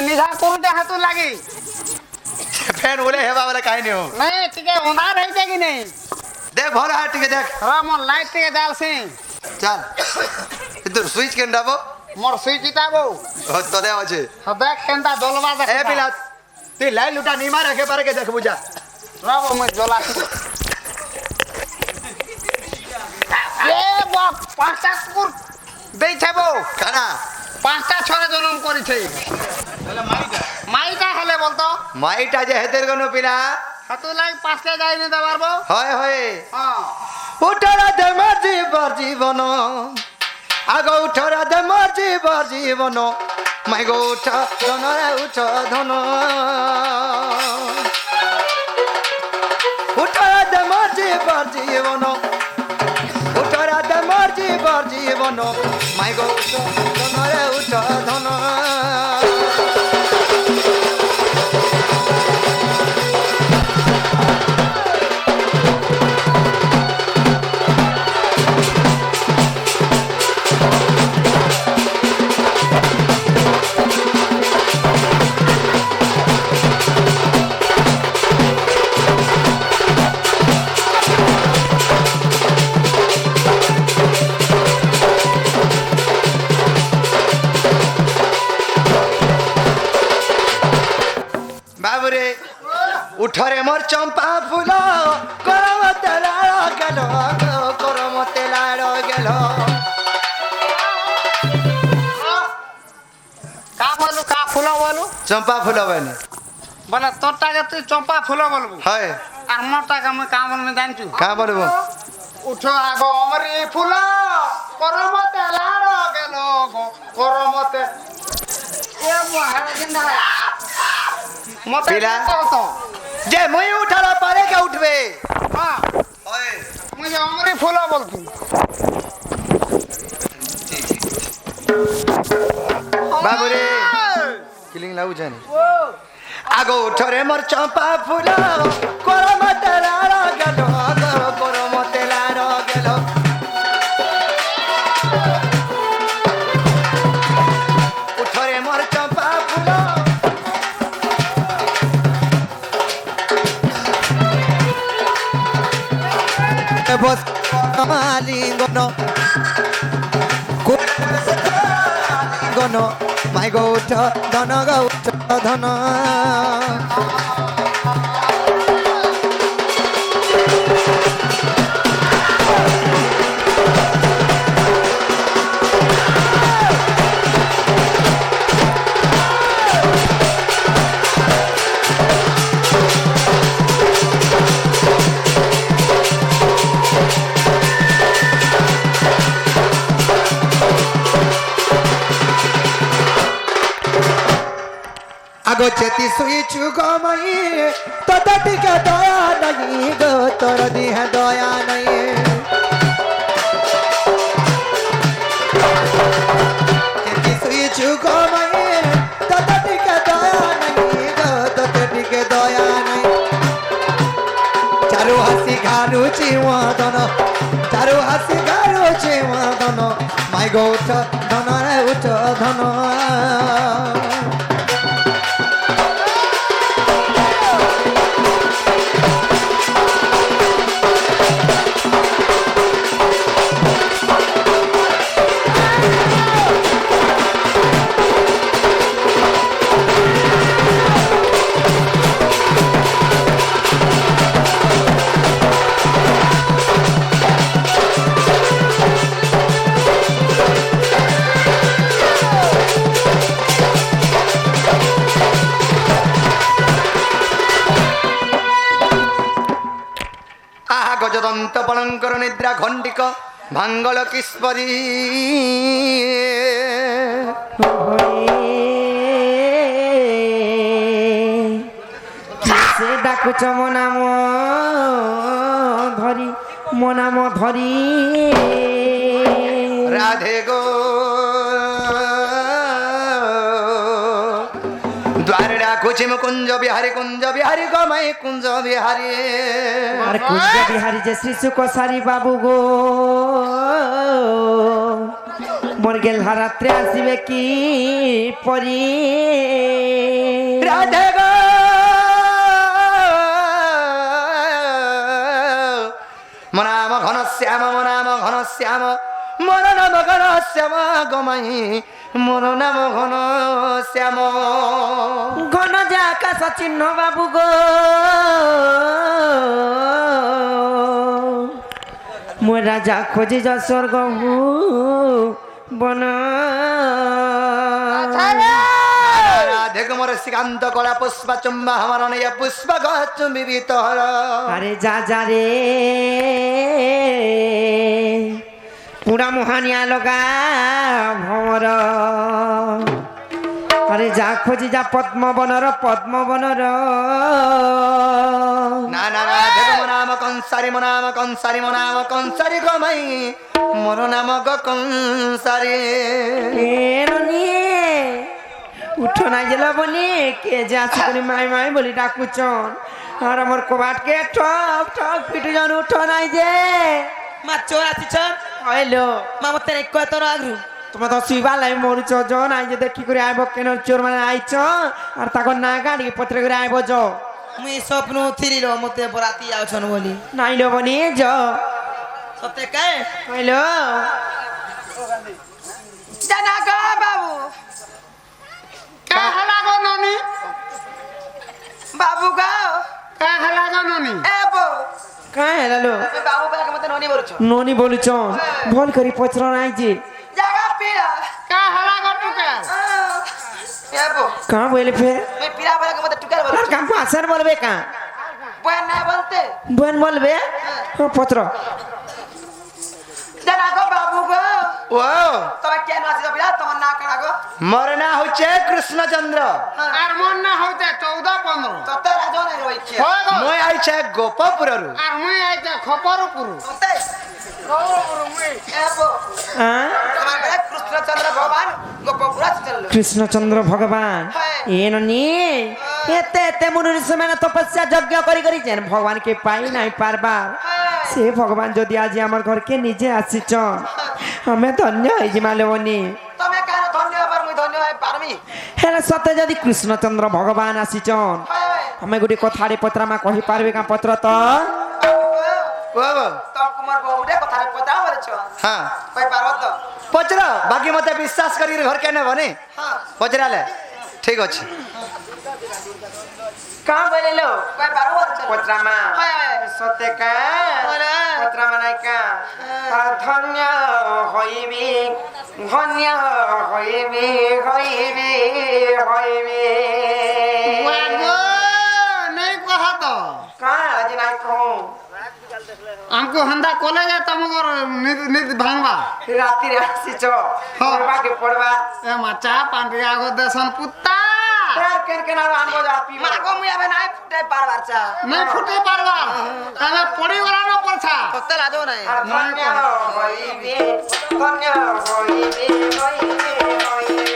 निशा करूचे हातू लागी फैन बोले हेवा वाला काहे नहीं हो नहीं ठीक है अंधार है कि नहीं देख भोला हाथ ठीक है देख हाँ मोर लाइट के डाल से चल इधर स्विच के डाबो मोर स्विच इताबो तो दे आछे देख केंता डोलवा देख ए पिला ती लाइट लुटा नहीं मार रखे पारे के देख बुझा राबो मैं डोला ए बाप पांचटा कुकुर देई छबो काना पांचटा छोरा जन्म करी छे बोले माईटा हले बोलतो माईटा जे हेतेर गनो पिला हातू लाग पांचटा जाई ने दबारबो হয় হয় हां उठरा दे मर्जी बर जीवन आगो उठरा दे मर्जी बर जीवन माई गो उठ धन रे उठ धन उठरा दे मर्जी बर जीवन उठरा दे मर्जी बर जीवन माई गो उठ धन रे उठ धन उठरे मोर चंपा फूल करम तेला गेल करम तेला गेल का बोलू का फूल बोलू चंपा फूल बने बोले तोटा के तू चंपा फूल बोलबू है हमरटा का मैं काम में जानचू का बोलबो उठो आगो अमरी फूल करम तेला गेल करम ते ए मोहरा जिंदा मते पिला तो जे मुई उठाला पारे के उठबे हां ओए मुझे अमरी फूल बोलतू बाबू रे किलिंग लाउ जाने आगो उठरे मोर चंपा फूल करम तेला गेल करम तेला गेल उठरे मोर चंपा फूल बस लिंगन गन माई गो उठ धन गो उठ धन आगो चेती सुई चुगो मई तो टिके दया नहीं गो तोर दिह दया नहीं चेती सुई चुगो मई तो टिके दया नहीं गो तो टिके दया नहीं चारू हसी घालू चिवादन चारू हसी घालू चिवादन माई गो उठ धन रे उठ धन गजदंत पलंकर निद्रा घंटिक भांगल किस्परी से डाकुच मो नाम धरी मो नाम धरी राधे गो द्वार डाकुच कुंज बिहारी गो मई कुंज बिहारी अरे कुंज बिहारी जे श्री सुख सारी बाबू गो मोर गेल रात्रे आसबे की परी রাধে গো মনাম ঘন শ্যাম মনাম ঘন শ্যাম মর নাম ঘন শ্যাম গমাই মর নাম ঘন শ্যাম ঘন যে আকাশ চিহ্ন বাবু গো মোর রাজা খোঁজি যা স্বর্গ বন রাধে গো মোর শ্রীকান্ত কলা পুষ্প চুম্বা আমার নয় পুষ্প গচুম্বি বিতর আরে যা যা রে পুরা মোহানিয়া লগা ভমর আরে যা খোঁজি যা পদ্মবনর পদ্মবনর না না রাধে গো মনাম কংসারি মনাম কংসারি মনাম কংসারি গমাই মোর নাম গো কংসারি উঠো নাই গেল বলি কে যে আছে করে মাই মাই বলি ডাকুছন আর আমার কবাটকে ঠক ঠক পিটু জন উঠো নাই যে মা চোর আসিছন হইলো মা মতে কত আগ্রু তোমরা তো শুইবা লাই মরিছ জন আই যে দেখি করে আইব কেন চোর মানে আইছ আর তখন না গাড়ি পত্র করে আইব জ মুই স্বপ্ন থিরিল মতে বরাতি আছন বলি নাইলো বনি জ সতে কে হইলো জানা গো বাবু কা হলা গো ননি বাবু গো কা হলা গো ননি এ বো কাই হেলালো বাবু বেলা মতে ননি বলছ ননি বলিছ ভল করি পত্র নাই যে জাগা পিরা কা হলা গো টুকা এ বো কা বলে ফের মুই পিরা বেলা মতে টুকার বলছ আর কাম আসার বলবে কা বয় না বলতে বোন বলবে পত্র জানা গো বাবু গো ও তুমি কেন আসিছ পিরা তোমার না কাড়া গো মোর না হচ্ছে কৃষ্ণচন্দ্র আর মন না হইতে 14-15 ততে রাজন রই কি হয় গো মই আইছে গোপপুররু আর মুই আইতে খপরপুর ততে খপরপুর মুই এ বো হ্যাঁ তোমার বেলা কৃষ্ণচন্দ্র ভগবান গোপপুরা চলল কৃষ্ণচন্দ্র ভগবান এননি এতে এতে মুনির সময় তপস্যা যজ্ঞ করি করিছেন ভগবানকে পাই নাই পারবার সে ভগবান যদি আজি আমার ঘরকে নিজে আসিছন আমি ধন্য হয়েছি মালবনি তুমি কেন ধন্য হবার মুই ধন্য হই পারমি হেলে সতে যদি কৃষ্ণচন্দ্র ভগবান আসিছন আমি গোটে কথারে পত্রামা কহি পারবে কা পত্র তো ও তো কুমার বাবুরে কথারে পতা বলেছ হ্যাঁ কই পারো তো পচর বাকি মতে বিশ্বাস করি ঘর কেন বনে হ্যাঁ পচরালে ঠিক আছে কা বলিলো কই পারো বলেছ পত্রামা সতে কা পত্রামা নাই কা ধন্য হইবি ধন্য হইবি হইবি হইবি গো নাই কথা তো কা আজ নাই কহু আমকো হন্দা কলেজে তমগর নিদ ভাঙবা রাত্রি আসিছ হ্যাঁ। পড়বা কে পড়বা এ মাচা পান্ডিয়া গো দেশন পুত্তা আর কেন কেন আনবো যা পি মা গো মুই আবে নাই ফুটে পারবার চা নাই ফুটে পারবা তবে পড়ি গলা না পড়ছা ততে লাজো নাই ধন্য হইবি ধন্য হইবি হইবি হইবি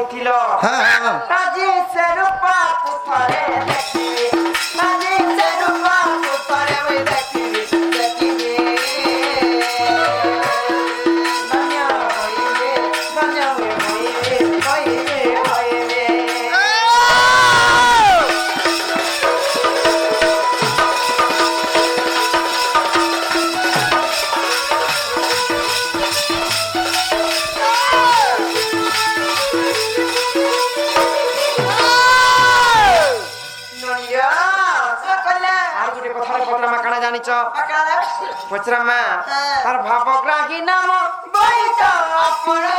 কইছিল হ্যাঁ হ্যাঁ আজি সে রূপা পুতরে দেখিবি আজি সে রূপা পুতরে ওই দেখিবি দেখিবি ধন্য হইবে ধন্য হইবে হইবে হইবে ননিয়া সকলে আর গুটে কথা কথা মা কানা জানিছ আকারা পচরা মা হ্যাঁ। আর ভাবগ্রাহী নাম বইতা আপনা